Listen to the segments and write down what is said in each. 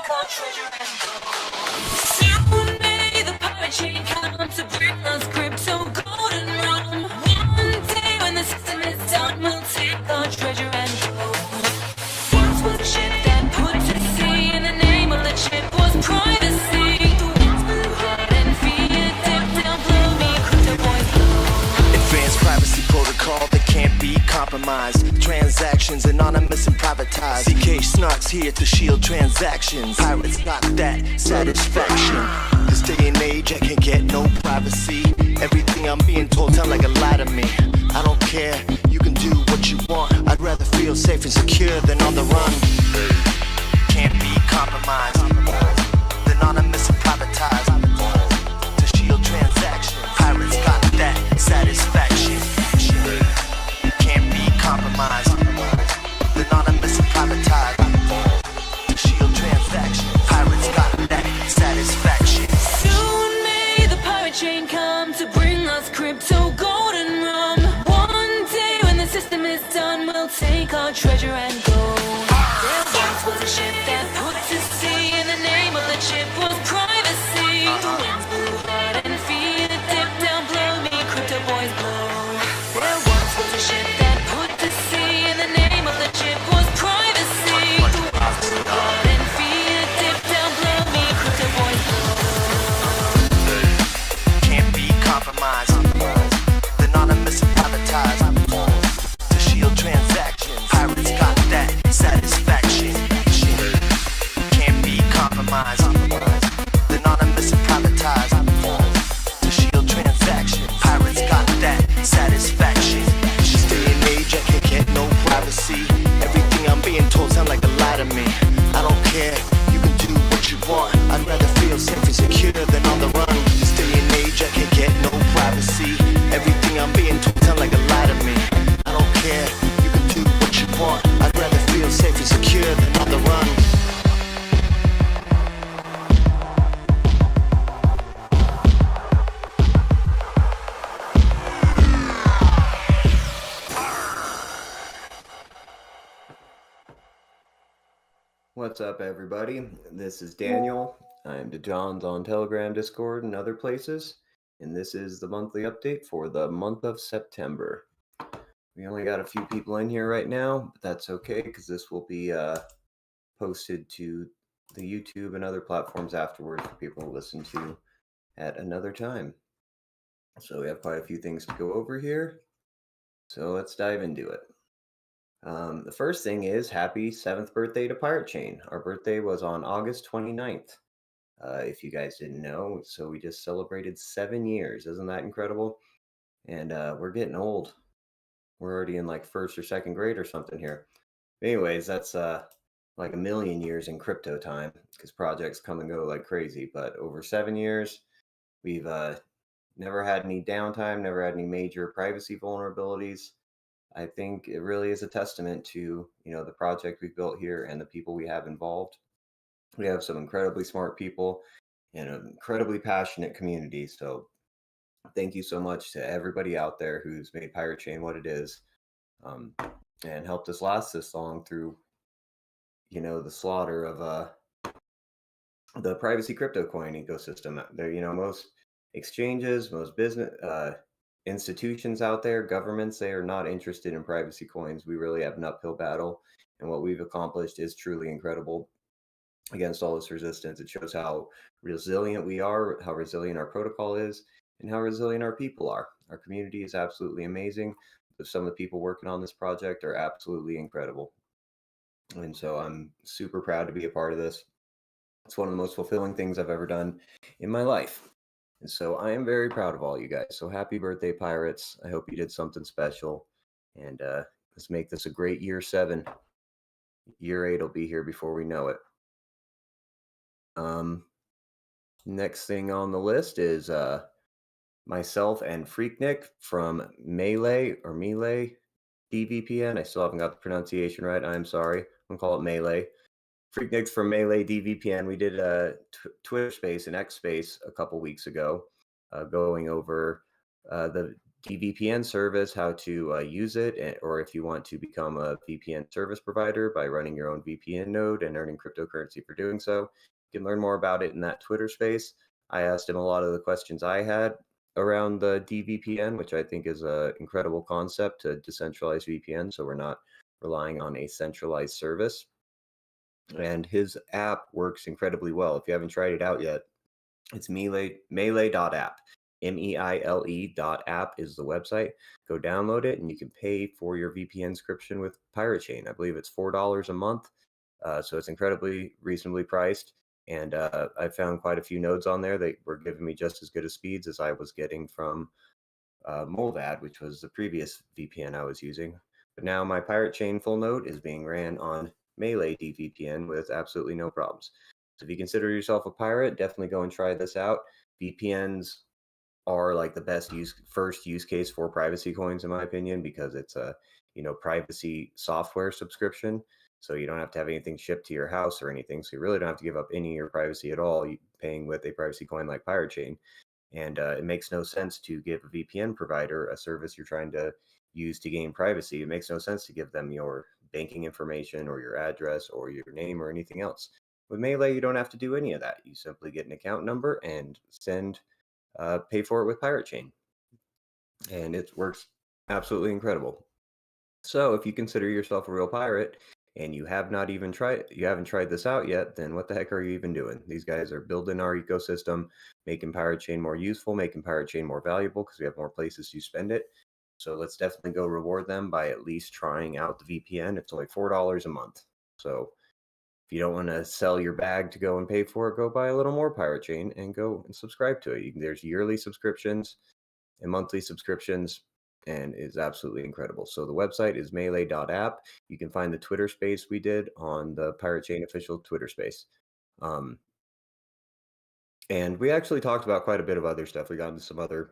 take our treasure and go. Soon may the piratechain come to bring us crypto, gold, and rum. One day when the system is done, we'll take our treasure and go. Once was a ship that put to sea, and the name of the ship was privacy. The winds blew hard and fear dipped down below me, crypto boys blow. Advanced privacy protocol that can't be compromised. Transactions anonymous and privatized. zk-SNARKs here to shield transactions. Pirates got that satisfaction. This day and age I can't get no privacy. Everything I'm being told sound like a lie to me. I don't care, you can do what you want. I'd rather feel safe and secure than on the run. Can't be compromised. Anonymous and privatized. To shield transactions. Pirates got that satisfaction. Can't be compromised. Anonymous and privatized. To shield transactions. Pirates got that satisfaction. Soon may the piratechain come to bring us crypto, gold, and rum. One day when the system is done, we'll take our treasure and go. There once was a ship that put to sea, and the name of the ship was privacy. The winds blew hard and fear dipped down below me, crypto boys blow. There once was a ship that put to sea, and the name of the ship was privacy. The winds blew hard and fear dipped down below me, crypto boys blow. Can't be compromised. Anonymous and privatized. To shield transactions. Pirates got that satisfaction. Can't be compromised. Anonymous and privatized. To shield transactions. Pirates got that satisfaction. This day and age I can't get no privacy. Everything I'm being told sound like a lie to me. I don't care, you can do what you want. I'd rather feel safe and secure than on the run. This day and age I can't get no privacy. Everything I'm being told sound like a lie to me. I don't care, you can do what you want. I'd rather feel safe and secure than on the run. What's up, everybody? This is Daniel. I'm DeJohn's on Telegram, Discord, and other places, and this is the monthly update for the month of September. We only got a few people in here right now, but that's okay because this will be posted to the YouTube and other platforms afterwards for people to listen to at another time. So we have quite a few things to go over here, so let's dive into it. The first thing is happy 7th birthday to piratechain. Our birthday was on August 29th. If you guys didn't know, so we just celebrated 7 years. Isn't that incredible? And we're getting old. We're already in like 1st or 2nd grade or something here. Anyways, that's like a million years in crypto time because projects come and go like crazy. But over 7 years, we've never had any downtime, never had any major privacy vulnerabilities. I think it really is a testament to, the project we've built here and the people we have involved. We have some incredibly smart people and an incredibly passionate community. So thank you so much to everybody out there who's made piratechain what it is, and helped us last this long through, the slaughter of the privacy crypto coin ecosystem. There, most exchanges, most business institutions out there, governments, they are not interested in privacy coins. We really have an uphill battle, and what we've accomplished is truly incredible against all this resistance. It shows how resilient we are, how resilient our protocol is, and how resilient our people are. Our community is absolutely amazing. Some of the people working on this project are absolutely incredible. And so I'm super proud to be a part of this. It's one of the most fulfilling things I've ever done in my life. And so I am very proud of all you guys. So happy birthday, pirates. I hope you did something special. And let's make this a great year 7. Year 8 will be here before we know it. Next thing on the list is myself and Freaknik from Melee DVPN. I still haven't got the pronunciation right. I'm sorry. I'm going to call it Melee. Freaknik's from Melee DVPN. We did a Twitter space and X space a couple weeks ago, going over the DVPN service, how to use it, or if you want to become a VPN service provider by running your own VPN node and earning cryptocurrency for doing so. You can learn more about it in that Twitter space. I asked him a lot of the questions I had around the DVPN, which I think is an incredible concept to decentralize VPN, so we're not relying on a centralized service. And his app works incredibly well. If you haven't tried it out yet, it's melee.app. meile.app is the website. Go download it, and you can pay for your VPN subscription with piratechain. I believe it's $4 a month, so it's incredibly reasonably priced. And I found quite a few nodes on there that were giving me just as good a speeds as I was getting from Molvad, which was the previous VPN I was using. But now my piratechain full node is being ran on Melee DVPN with absolutely no problems. So if you consider yourself a pirate, definitely go and try this out. VPNs are like the best first use case for privacy coins, in my opinion, because it's a privacy software subscription. So you don't have to have anything shipped to your house or anything. So you really don't have to give up any of your privacy at all, paying with a privacy coin like piratechain. And it makes no sense to give a VPN provider a service you're trying to use to gain privacy. It makes no sense to give them your banking information or your address or your name or anything else. With Melee, you don't have to do any of that. You simply get an account number and pay for it with piratechain. And it works absolutely incredible. So if you consider yourself a real pirate and you haven't tried this out yet, then what the heck are you even doing? These guys are building our ecosystem, making piratechain more useful, making piratechain more valuable because we have more places to spend it. So let's definitely go reward them by at least trying out the VPN. It's only $4 a month. So if you don't want to sell your bag to go and pay for it, go buy a little more piratechain and go and subscribe to it. There's yearly subscriptions and monthly subscriptions, and it's absolutely incredible. So the website is melee.app. You can find the Twitter space we did on the piratechain official Twitter space. And we actually talked about quite a bit of other stuff. We got into some other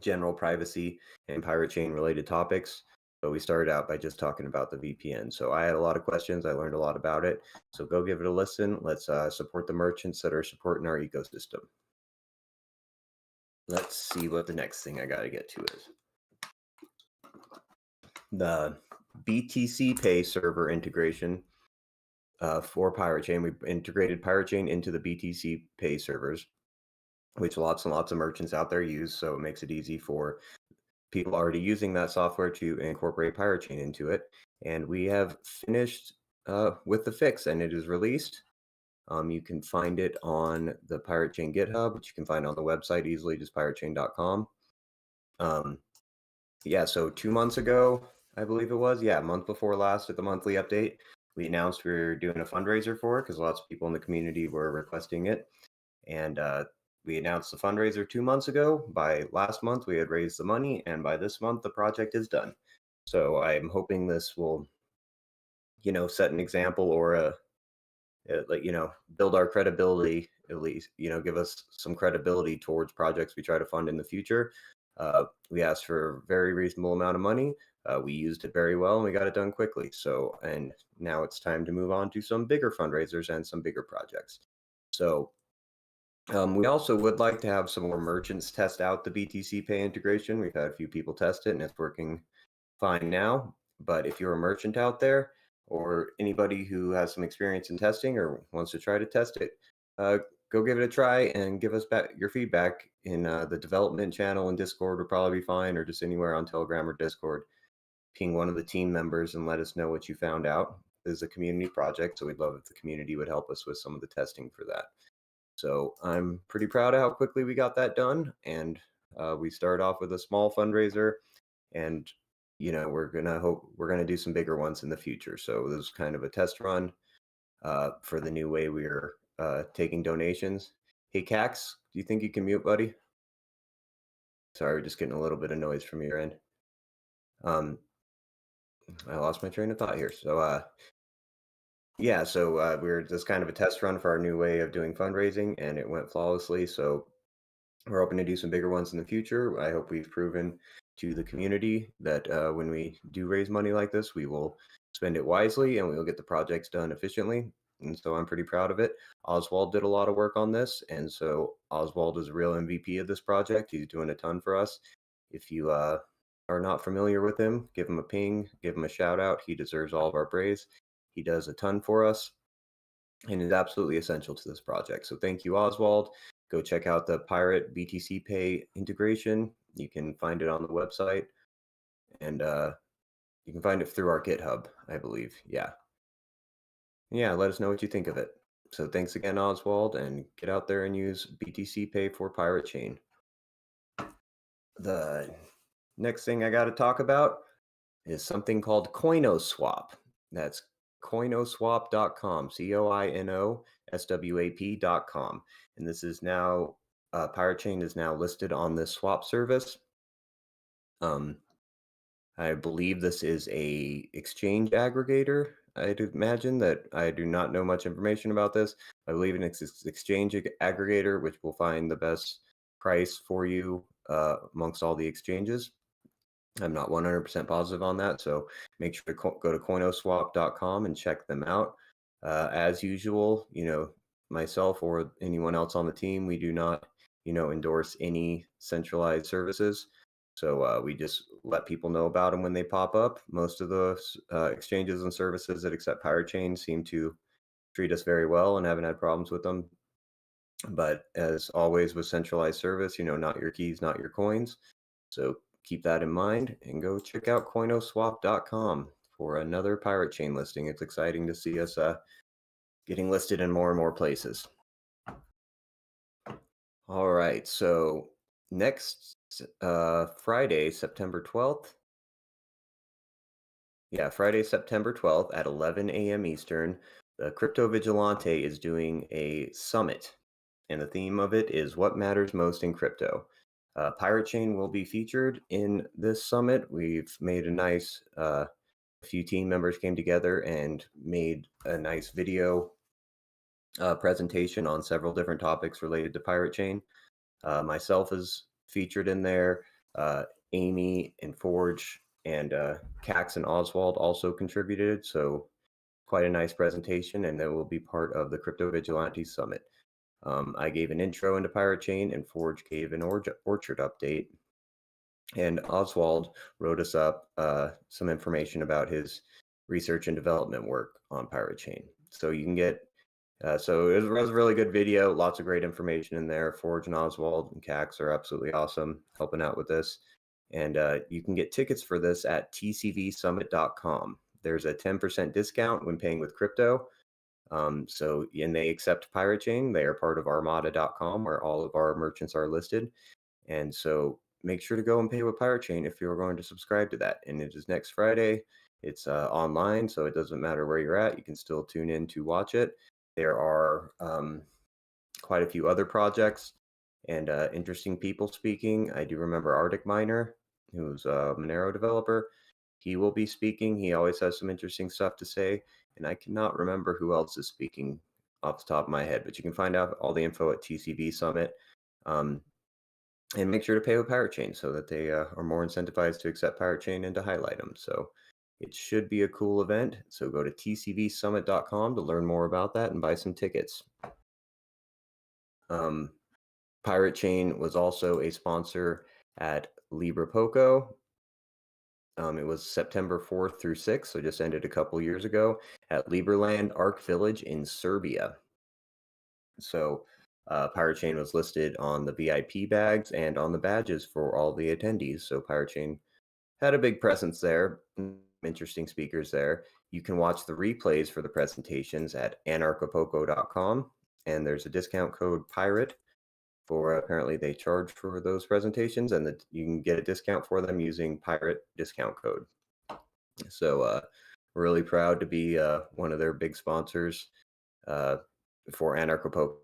general privacy and piratechain related topics, but we started out by just talking about the VPN. So I had a lot of questions. I learned a lot about it. So go give it a listen. Let's support the merchants that are supporting our ecosystem. Let's see what the next thing I got to get to is. The BTC Pay server integration for piratechain. We integrated piratechain into the BTC Pay servers, which lots and lots of merchants out there use. So it makes it easy for people already using that software to incorporate piratechain into it. And we have finished with the fix, and it is released. You can find it on the piratechain GitHub, which you can find on the website easily, just piratechain.com. Yeah, so 2 months ago, I believe it was, a month before last at the monthly update, we announced we were doing a fundraiser for it because lots of people in the community were requesting it. And we announced the fundraiser 2 months ago. By last month, we had raised the money, and by this month, the project is done. So I'm hoping this will, set an example or build our credibility, at least, give us some credibility towards projects we try to fund in the future. We asked for a very reasonable amount of money. We used it very well, and we got it done quickly. So, and now it's time to move on to some bigger fundraisers and some bigger projects. So we also would like to have some more merchants test out the BTC Pay integration. We've had a few people test it, and it's working fine now. But if you're a merchant out there, or anybody who has some experience in testing or wants to try to test it, go give it a try and give us back your feedback in the development channel in Discord would probably be fine, or just anywhere on Telegram or Discord. Ping one of the team members and let us know what you found out. This is a community project, so we'd love if the community would help us with some of the testing for that. So I'm pretty proud of how quickly we got that done, and we started off with a small fundraiser, and we're gonna do some bigger ones in the future. So this is kind of a test run for the new way we're taking donations. Hey Cax, do you think you can mute, buddy? Sorry, we're just getting a little bit of noise from your end. I lost my train of thought here. So we're just kind of a test run for our new way of doing fundraising, and it went flawlessly. So we're hoping to do some bigger ones in the future. I hope we've proven to the community that when we do raise money like this, we will spend it wisely and we will get the projects done efficiently. And so I'm pretty proud of it. Oswald did a lot of work on this, and so Oswald is a real MVP of this project. He's doing a ton for us. If you are not familiar with him, give him a ping, give him a shout out. He deserves all of our praise. He does a ton for us and is absolutely essential to this project. So thank you, Oswald. Go check out the Pirate BTC Pay integration. You can find it on the website, and you can find it through our GitHub, I believe. Yeah, let us know what you think of it. So thanks again, Oswald, and get out there and use BTC Pay for Pirate Chain. The next thing I got to talk about is something called Coinos Swap. That's coinoswap.com, coinoswap.com. And this is now, Pirate Chain is now listed on this swap service. I believe this is a exchange aggregator. I'd imagine that. I do not know much information about this. I believe in its exchange aggregator, which will find the best price for you amongst all the exchanges. I'm not 100% positive on that, so make sure to go to coinoswap.com and check them out. As usual, myself or anyone else on the team, we do not, endorse any centralized services. So we just let people know about them when they pop up. Most of the exchanges and services that accept Pirate Chain seem to treat us very well and haven't had problems with them. But as always with centralized service, not your keys, not your coins. So keep that in mind and go check out coinoswap.com for another Pirate Chain listing. It's exciting to see us getting listed in more and more places. All right, so next Friday, September 12th. Yeah, Friday, September 12th at 11 a.m. Eastern, the Crypto Vigilante is doing a summit, and the theme of it is what matters most in crypto. Pirate Chain will be featured in this summit. We've made a nice, a few team members came together and made a nice video presentation on several different topics related to Pirate Chain. Myself is featured in there. Amy and Forge and Cax and Oswald also contributed. So quite a nice presentation, and they will be part of the Crypto Vigilante Summit. I gave an intro into Pirate Chain, and Forge gave an orchard update. And Oswald wrote us up some information about his research and development work on Pirate Chain. So you can get, so it was a really good video, lots of great information in there. Forge and Oswald and Cax are absolutely awesome helping out with this. And you can get tickets for this at tcvsummit.com. There's a 10% discount when paying with crypto. And they accept Pirate Chain. They are part of armada.com, where all of our merchants are listed. And so make sure to go and pay with Pirate Chain if you're going to subscribe to that. And it is next Friday. It's online, so it doesn't matter where you're at. You can still tune in to watch it. There are quite a few other projects and interesting people speaking. I do remember Arctic Miner, who's a Monero developer. He will be speaking. He always has some interesting stuff to say. And I cannot remember who else is speaking off the top of my head, but you can find out all the info at TCV Summit. And make sure to pay with Pirate Chain so that they are more incentivized to accept Pirate Chain and to highlight them. So it should be a cool event. So go to tcvsummit.com to learn more about that and buy some tickets. Pirate Chain was also a sponsor at LibraPoco. It was September 4th through 6th, so just ended a couple years ago at Liberland Arc Village in Serbia. So Pirate Chain was listed on the VIP bags and on the badges for all the attendees. So Pirate Chain had a big presence there. Interesting speakers there. You can watch the replays for the presentations at anarchopoco.com, and there's a discount code PIRATE for apparently they charge for those presentations, and you can get a discount for them using PIRATE discount code. So we're really proud to be one of their big sponsors for Anarchopoco.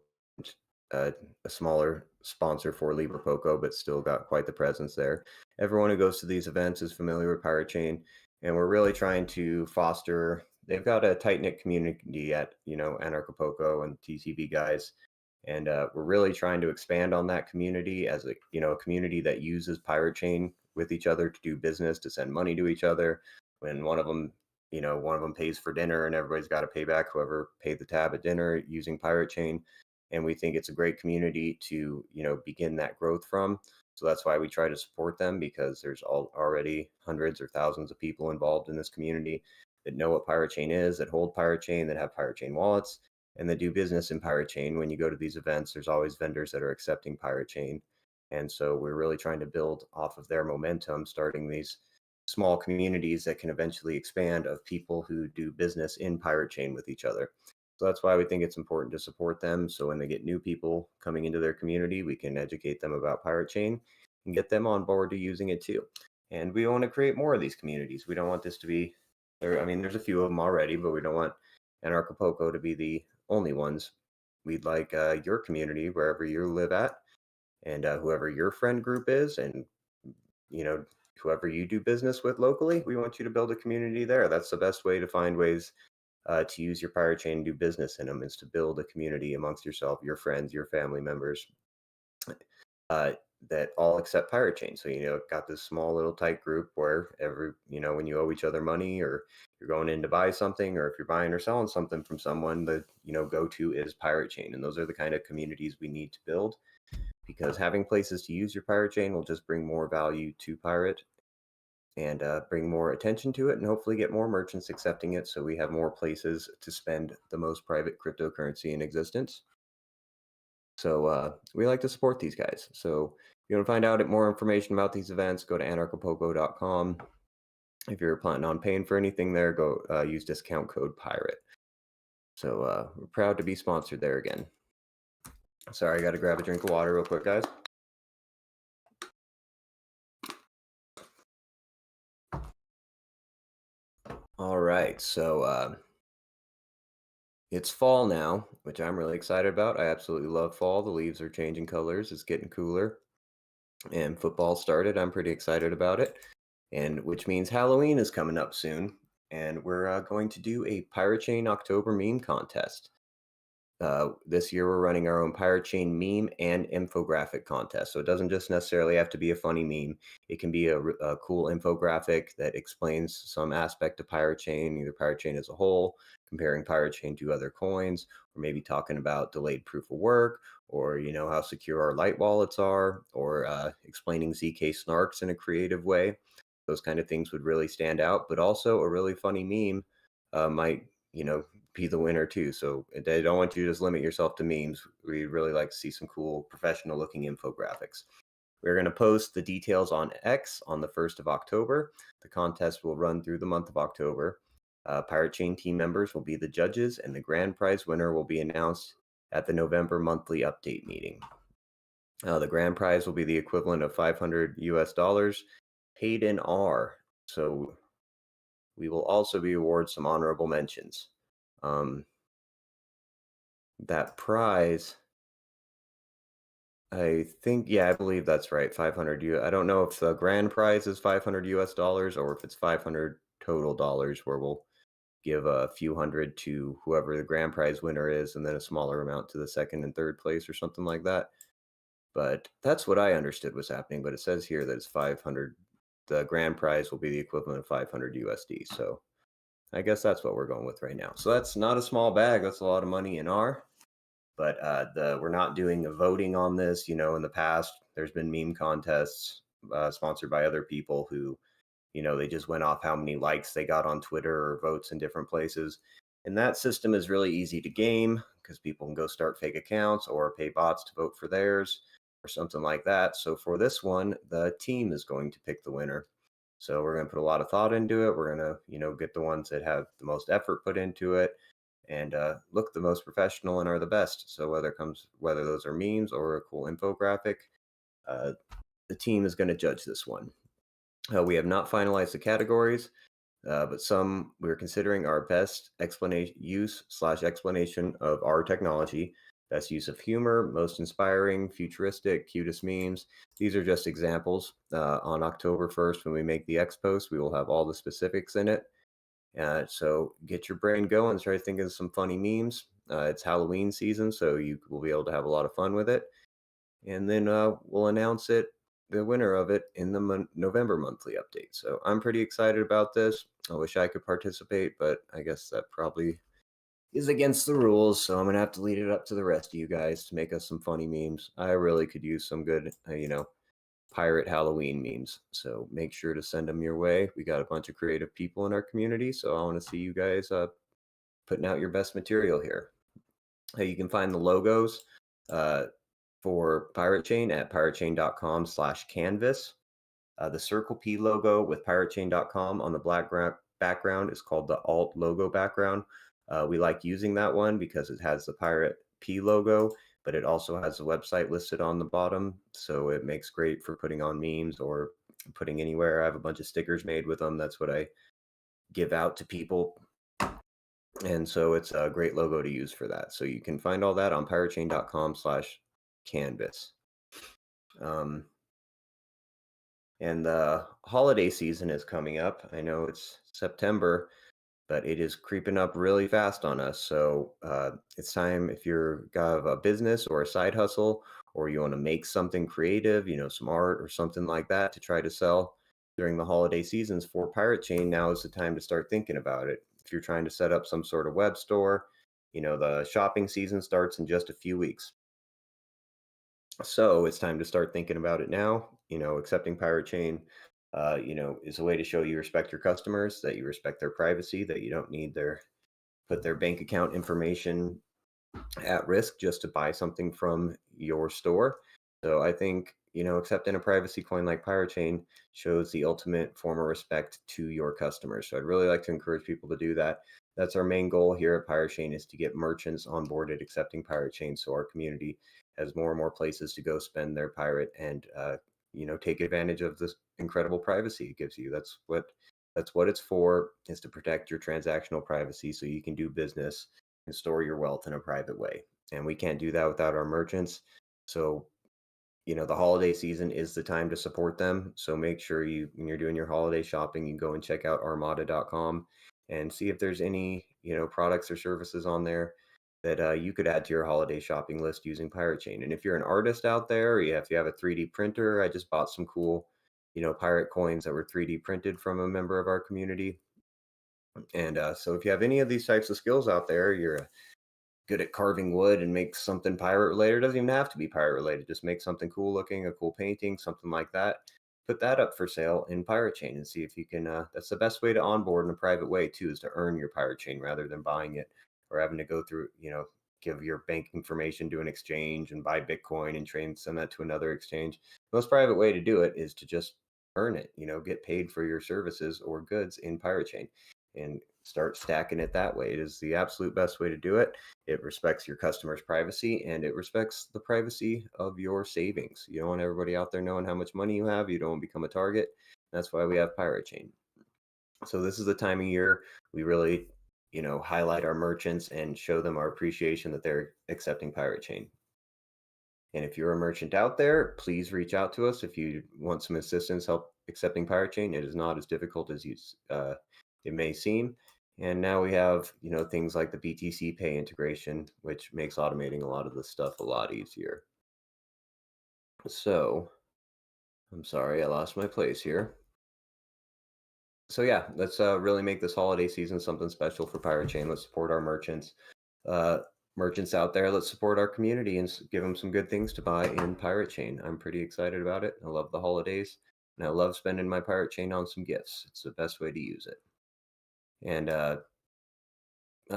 A smaller sponsor for LibraPoco, but still got quite the presence there. Everyone who goes to these events is familiar with Pirate Chain, and we're really trying to foster. They've got a tight-knit community at Anarchopoco and TCB guys, and we're really trying to expand on that community as a community that uses Pirate Chain with each other to do business, to send money to each other. When one of them pays for dinner, and everybody's got to pay back whoever paid the tab at dinner using Pirate Chain. And we think it's a great community to begin that growth from. So that's why we try to support them, because there's already hundreds or thousands of people involved in this community that know what piratechain is, that hold piratechain, that have piratechain wallets, and that do business in piratechain. When you go to these events, there's always vendors that are accepting piratechain. And so we're really trying to build off of their momentum, starting these small communities that can eventually expand of people who do business in piratechain with each other. So that's why we think it's important to support them. So when they get new people coming into their community, we can educate them about piratechain and get them on board to using it too. And we want to create more of these communities. We don't want this to be, there's a few of them already, but we don't want Anarchapulco to be the only ones. We'd like your community, wherever you live at, and whoever your friend group is, and whoever you do business with locally, we want you to build a community there. That's the best way to find ways to use your piratechain and do business in them, is to build a community amongst yourself, your friends, your family members, that all accept piratechain. So, got this small little tight group where when you owe each other money, or you're going in to buy something, or if you're buying or selling something from someone, the go-to is piratechain. And those are the kind of communities we need to build, because having places to use your piratechain will just bring more value to pirate, and bring more attention to it, and hopefully get more merchants accepting it, so we have more places to spend the most private cryptocurrency in existence. So we like to support these guys. So if you want to find out more information about these events, go to anarchapulco.com. If you're planning on paying for anything there, go use discount code PIRATE. So we're proud to be sponsored there again. Sorry, I got to grab a drink of water real quick, guys. All right, so it's fall now, which I'm really excited about. I absolutely love fall. The leaves are changing colors. It's getting cooler. And football started. I'm pretty excited about it. And which means Halloween is coming up soon. And we're going to do a Piratechain October meme contest. This year we're running our own piratechain meme and infographic contest. So it doesn't just necessarily have to be a funny meme. It can be a cool infographic that explains some aspect of piratechain, either piratechain as a whole, comparing piratechain to other coins, or maybe talking about delayed proof of work, or how secure our light wallets are, or explaining zk-SNARKs in a creative way. Those kind of things would really stand out. But also a really funny meme might be the winner too. So they don't want you to just limit yourself to memes. We really like to see some cool professional looking infographics. We're going to post the details on X on the 1st of October. The contest will run through the month of October. Piratechain team members will be the judges, and the grand prize winner will be announced at the November monthly update meeting. The grand prize will be the equivalent of $500 paid in ARRR. So we will also be awarded some honorable mentions. That prize, I believe that's right, 500 U. I don't know if the grand prize is $500 or if it's 500 total dollars, where we'll give a few hundred to whoever the grand prize winner is, and then a smaller amount to the second and third place or something like that. But that's what I understood was happening. But it says here that it's 500. The grand prize will be the equivalent of 500 USD. So I guess that's what we're going with right now. So that's not a small bag. That's a lot of money in ARRR. But we're not doing a voting on this. In the past, there's been meme contests sponsored by other people who, they just went off how many likes they got on Twitter or votes in different places. And that system is really easy to game, because people can go start fake accounts or pay bots to vote for theirs or something like that. So for this one, the team is going to pick the winner. So we're going to put a lot of thought into it. We're going to, get the ones that have the most effort put into it, and look the most professional and are the best. So whether those are memes or a cool infographic, the team is going to judge this one. We have not finalized the categories, but some we're considering our best explanation of our technology, best use of humor, most inspiring, futuristic, cutest memes. These are just examples. On October 1st, when we make the X post, we will have all the specifics in it. So get your brain going, start thinking of some funny memes. It's Halloween season, so you will be able to have a lot of fun with it. And then we'll announce the winner of it, in the November monthly update. So I'm pretty excited about this. I wish I could participate, but I guess that probably is against the rules. So I'm going to have to lead it up to the rest of you guys to make us some funny memes. I really could use some good, pirate Halloween memes. So make sure to send them your way. We got a bunch of creative people in our community, so I want to see you guys putting out your best material here. You can find the logos for piratechain at piratechain.com/canvas. The Circle P logo with piratechain.com on the black background is called the alt logo background. We like using that one because it has the Pirate P logo, but it also has the website listed on the bottom. So it makes great for putting on memes or putting anywhere. I have a bunch of stickers made with them. That's what I give out to people. And so it's a great logo to use for that. So you can find all that on piratechain.com/canvas. And the holiday season is coming up. I know it's September, but it is creeping up really fast on us. So it's time, if you're got a business or a side hustle, or you want to make something creative, some art or something like that to try to sell during the holiday seasons for Pirate Chain, now is the time to start thinking about it. If you're trying to set up some sort of web store, the shopping season starts in just a few weeks. So it's time to start thinking about it now. Accepting Pirate Chain, is a way to show you respect your customers, that you respect their privacy, that you don't need put their bank account information at risk just to buy something from your store. So I think, accepting a privacy coin like Pirate Chain shows the ultimate form of respect to your customers. So I'd really like to encourage people to do that. That's our main goal here at Pirate Chain, is to get merchants onboarded accepting Pirate Chain, so our community has more and more places to go spend their pirate and take advantage of this incredible privacy it gives you. That's what it's for, is to protect your transactional privacy so you can do business and store your wealth in a private way. And we can't do that without our merchants. So the holiday season is the time to support them. So make sure when you're doing your holiday shopping, you go and check out armada.com and see if there's any, products or services on there that you could add to your holiday shopping list using Pirate Chain. And if you're an artist out there, or if you have a 3D printer, I just bought some cool, pirate coins that were 3D printed from a member of our community. And so if you have any of these types of skills out there, you're good at carving wood and make something pirate related. It doesn't even have to be pirate related. Just make something cool looking, a cool painting, something like that. Put that up for sale in Pirate Chain and see if you can. That's the best way to onboard in a private way too, is to earn your Pirate Chain rather than buying it or having to go through, give your bank information to an exchange and buy Bitcoin and send that to another exchange. The most private way to do it is to just earn it, get paid for your services or goods in Pirate Chain and start stacking it that way. It is the absolute best way to do it. It respects your customers' privacy and it respects the privacy of your savings. You don't want everybody out there knowing how much money you have. You don't want to become a target. That's why we have Pirate Chain. So this is the time of year we really, highlight our merchants and show them our appreciation that they're accepting Pirate Chain. And if you're a merchant out there, please reach out to us if you want some assistance help accepting Pirate Chain. It is not as difficult as it may seem. And now we have, things like the BTC Pay integration, which makes automating a lot of this stuff a lot easier. So, I'm sorry, I lost my place here. So yeah, let's really make this holiday season something special for Pirate Chain. Let's support our merchants. Merchants out there, let's support our community and give them some good things to buy in Pirate Chain. I'm pretty excited about it. I love the holidays, and I love spending my Pirate Chain on some gifts. It's the best way to use it. And I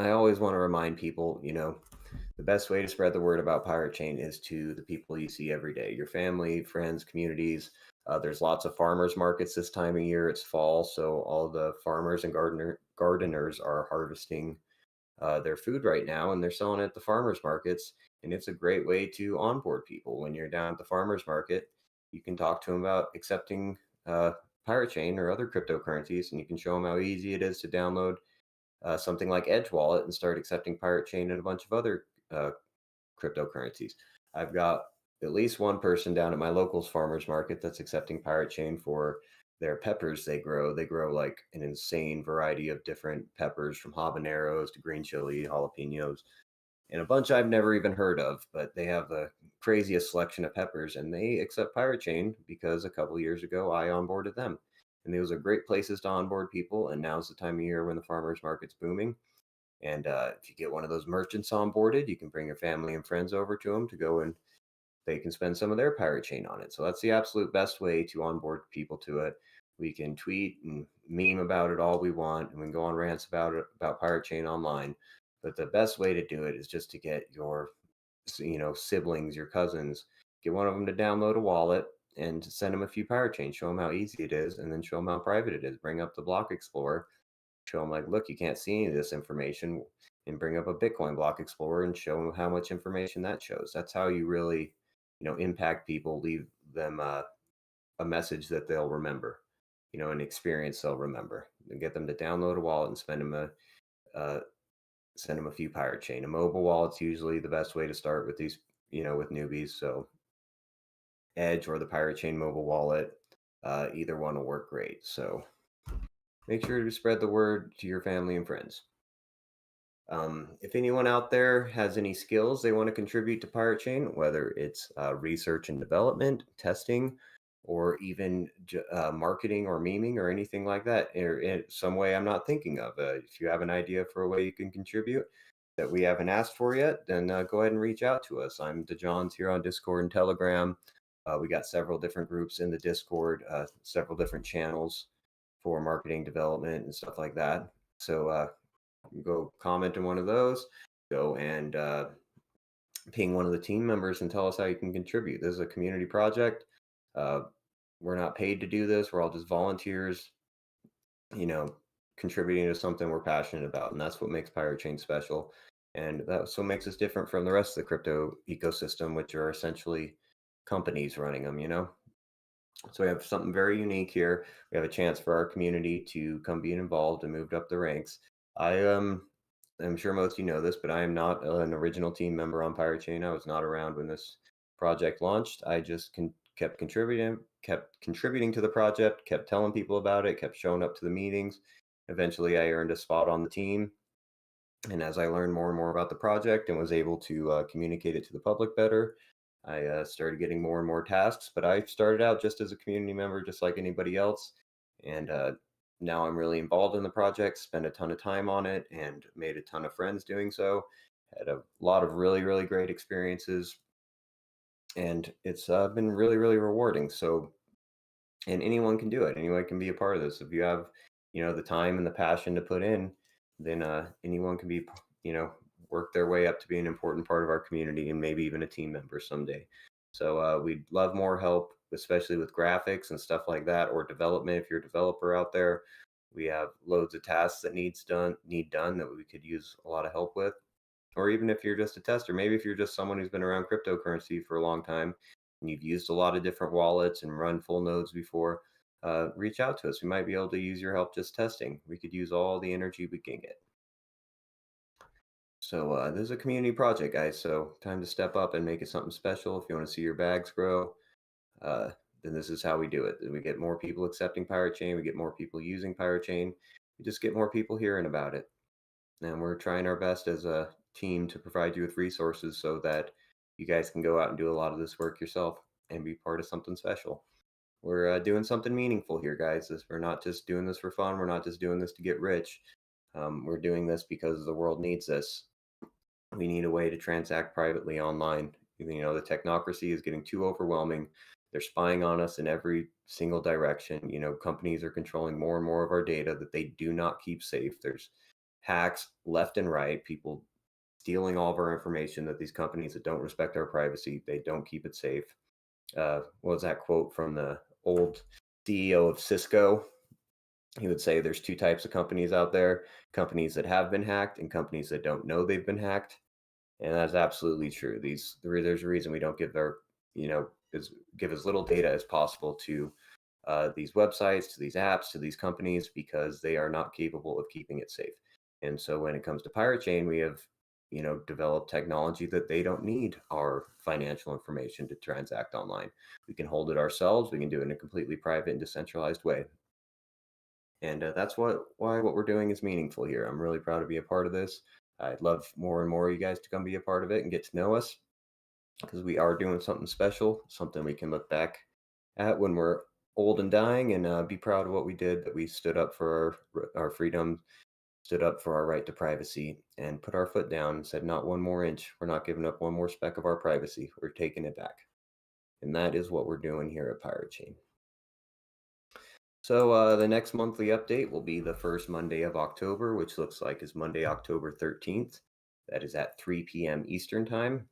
always want to remind people, the best way to spread the word about Pirate Chain is to the people you see every day, your family, friends, communities. There's lots of farmers markets this time of year. It's fall, so all the farmers and gardeners are harvesting their food right now, and they're selling it at the farmers markets. And it's a great way to onboard people. When you're down at the farmers market, you can talk to them about accepting Pirate Chain or other cryptocurrencies, and you can show them how easy it is to download something like Edge Wallet and start accepting Pirate Chain and a bunch of other cryptocurrencies. I've got at least one person down at my locals farmers market that's accepting Pirate Chain for their peppers they grow. They grow like an insane variety of different peppers, from habaneros to green chili, jalapenos, and a bunch I've never even heard of, but they have the craziest selection of peppers, and they accept Pirate Chain because a couple years ago I onboarded them. And those are great places to onboard people, and now's the time of year when the farmers market's booming. And if you get one of those merchants onboarded, you can bring your family and friends over to them to go and they can spend some of their pirate chain on it. So that's the absolute best way to onboard people to it. We can tweet and meme about it all we want, and we can go on rants about it, about pirate chain online. But the best way to do it is just to get your, siblings, your cousins, get one of them to download a wallet and send them a few pirate chains, show them how easy it is, and then show them how private it is. Bring up the block explorer, show them like, look, you can't see any of this information, and bring up a Bitcoin block explorer and show them how much information that shows. That's how you really, impact people, leave them a message that they'll remember, an experience they'll remember, and get them to download a wallet and send them a few pirate chain. A mobile wallet's usually the best way to start with these, with newbies. So Edge or the pirate chain mobile wallet, either one will work great. So make sure to spread the word to your family and friends. If anyone out there has any skills they want to contribute to pirate chain, whether it's research and development, testing, or even marketing or memeing or anything like that, or in some way I'm not thinking of, if you have an idea for a way you can contribute that we haven't asked for yet, then go ahead and reach out to us. I'm DeJohns here on Discord and Telegram. We got several different groups in the Discord, several different channels for marketing development and stuff like that. So go comment in one of those, go and ping one of the team members and tell us how you can contribute. This is a community project. We're not paid to do this. We're all just volunteers, contributing to something we're passionate about. And that's what makes Pirate Chain special. And that's what makes us different from the rest of the crypto ecosystem, which are essentially companies running them. So we have something very unique here. We have a chance for our community to come be involved and moved up the ranks. I'm sure most of you know this, but I am not an original team member on Pirate Chain. I was not around when this project launched. I just kept contributing to the project, kept telling people about it, kept showing up to the meetings. Eventually, I earned a spot on the team. And as I learned more and more about the project and was able to communicate it to the public better, I started getting more and more tasks. But I started out just as a community member, just like anybody else. And now I'm really involved in the project, spend a ton of time on it, and made a ton of friends doing so. Had a lot of really, really great experiences. And it's been really, really rewarding. So, and anyone can do it. Anyone can be a part of this. If you have, the time and the passion to put in, then anyone can be, work their way up to be an important part of our community and maybe even a team member someday. So we'd love more help, especially with graphics and stuff like that, or development. If you're a developer out there, we have loads of tasks that need done that we could use a lot of help with. Or even if you're just a tester, maybe if you're just someone who's been around cryptocurrency for a long time and you've used a lot of different wallets and run full nodes before, reach out to us. We might be able to use your help just testing. We could use all the energy we can get. So this is a community project, guys. So time to step up and make it something special. If you want to see your bags grow, then this is how we do it. We get more people accepting Pirate Chain. We get more people using Pirate Chain. We just get more people hearing about it. And we're trying our best as a team to provide you with resources so that you guys can go out and do a lot of this work yourself and be part of something special. We're doing something meaningful here, guys. We're not just doing this for fun. We're not just doing this to get rich. We're doing this because the world needs this. We need a way to transact privately online. The technocracy is getting too overwhelming. They're spying on us in every single direction. Companies are controlling more and more of our data that they do not keep safe. There's hacks left and right, people stealing all of our information that these companies that don't respect our privacy, they don't keep it safe. What was that quote from the old CEO of Cisco? He would say there's two types of companies out there: companies that have been hacked and companies that don't know they've been hacked. And that's absolutely true. There's a reason we don't give give as little data as possible to these websites, to these apps, to these companies, because they are not capable of keeping it safe. And so when it comes to Pirate Chain, we have developed technology that they don't need our financial information to transact online. We can hold it ourselves. We can do it in a completely private and decentralized way. And that's why what we're doing is meaningful here. I'm really proud to be a part of this. I'd love more and more of you guys to come be a part of it and get to know us, because we are doing something special, something we can look back at when we're old and dying and be proud of what we did, that we stood up for our freedom, stood up for our right to privacy, and put our foot down and said, not one more inch. We're not giving up one more speck of our privacy. We're taking it back. And that is what we're doing here at piratechain. So the next monthly update will be the first Monday of October, which looks like is Monday, October 13th. That is at 3 p.m. Eastern Time.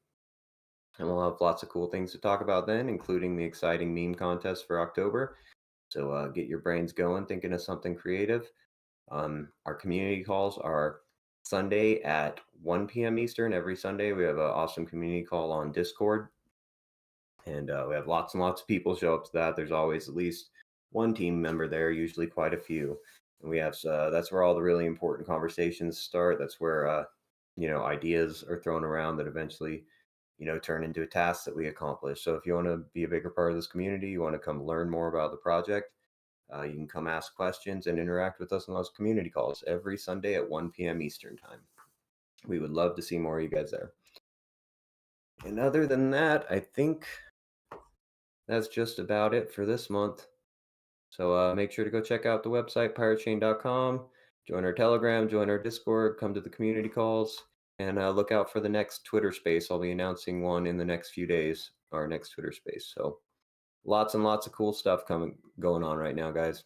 And we'll have lots of cool things to talk about then, including the exciting meme contest for October. So get your brains going, thinking of something creative. Our community calls are Sunday at 1 p.m. Eastern. Every Sunday we have an awesome community call on Discord. And we have lots and lots of people show up to that. There's always at least one team member there, usually quite a few. And we have that's where all the really important conversations start. That's where ideas are thrown around that eventually turn into a task that we accomplish. So if you want to be a bigger part of this community, you want to come learn more about the project, you can come ask questions and interact with us on those community calls every Sunday at 1 p.m. Eastern Time. We would love to see more of you guys there. And other than that, I think that's just about it for this month. So make sure to go check out the website, piratechain.com, join our Telegram, join our Discord, come to the community calls, and look out for the next Twitter space. I'll be announcing one in the next few days, our next Twitter space. So lots and lots of cool stuff going on right now, guys.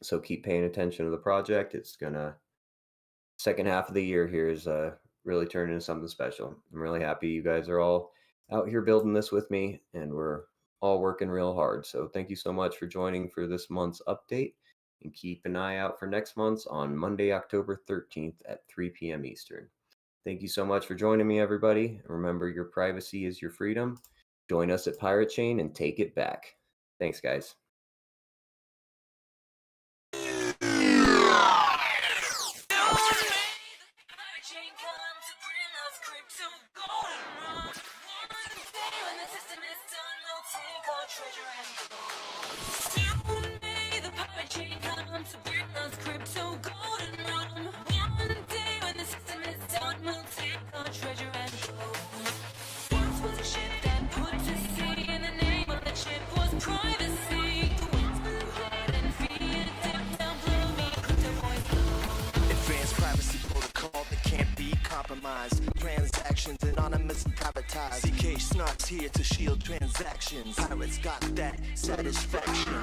So keep paying attention to the project. It's gonna, second half of the year here is really turning into something special. I'm really happy you guys are all out here building this with me, and we're all working real hard. So thank you so much for joining for this month's update, and keep an eye out for next month's on Monday, October 13th at 3 p.m. Eastern. Thank you so much for joining me, everybody. Remember, your privacy is your freedom. Join us at piratechain and take it back. Thanks, guys. Transactions anonymous and privatized. zk-SNARKs here to shield transactions. Pirates got that satisfaction.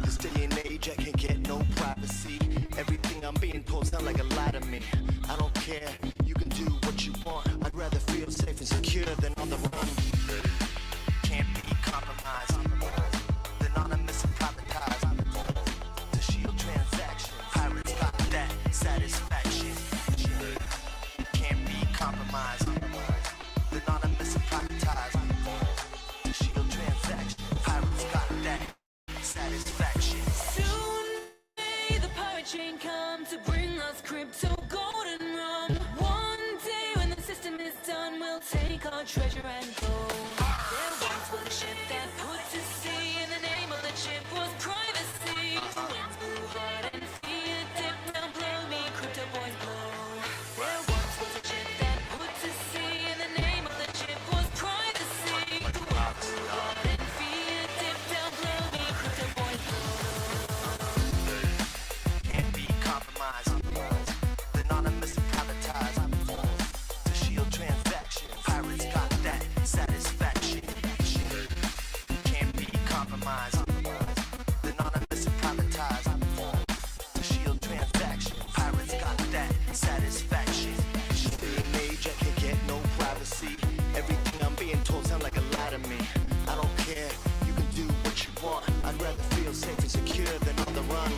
This day and age I can't get no privacy. Everything I'm being told sound like a lie to me. I don't care, you can do what you want. I'd rather feel safe and secure than on the run. Can't be compromised. Anonymous and privatized. To shield transactions. Pirates got that satisfaction. Can't be compromised. Anonymous and privatized. To shield transactions. Pirates got that satisfaction. Soon may the pirate chain come to bring us crypto, gold and rum. One day when the system is done, we'll take our treasure and go. There once was a ship that put to sea, and the name of the ship was privacy. Winds blew hard and fear dipped down below me, crypto boys blow. There once was a ship that put to sea, and the name of the ship was privacy. Winds blew hard and fear dipped down below me, crypto boys blow. Can't be compromised. Anonymous and privatized. To shield transactions. Pirates got that satisfaction. Can't be compromised. Anonymous and privatized. To shield transactions. Pirates got that satisfaction. Day and age I can't get no privacy. Everything I'm being told sound like a lie to me. I don't care, you can do what you want. I'd rather feel safe and secure than on the run.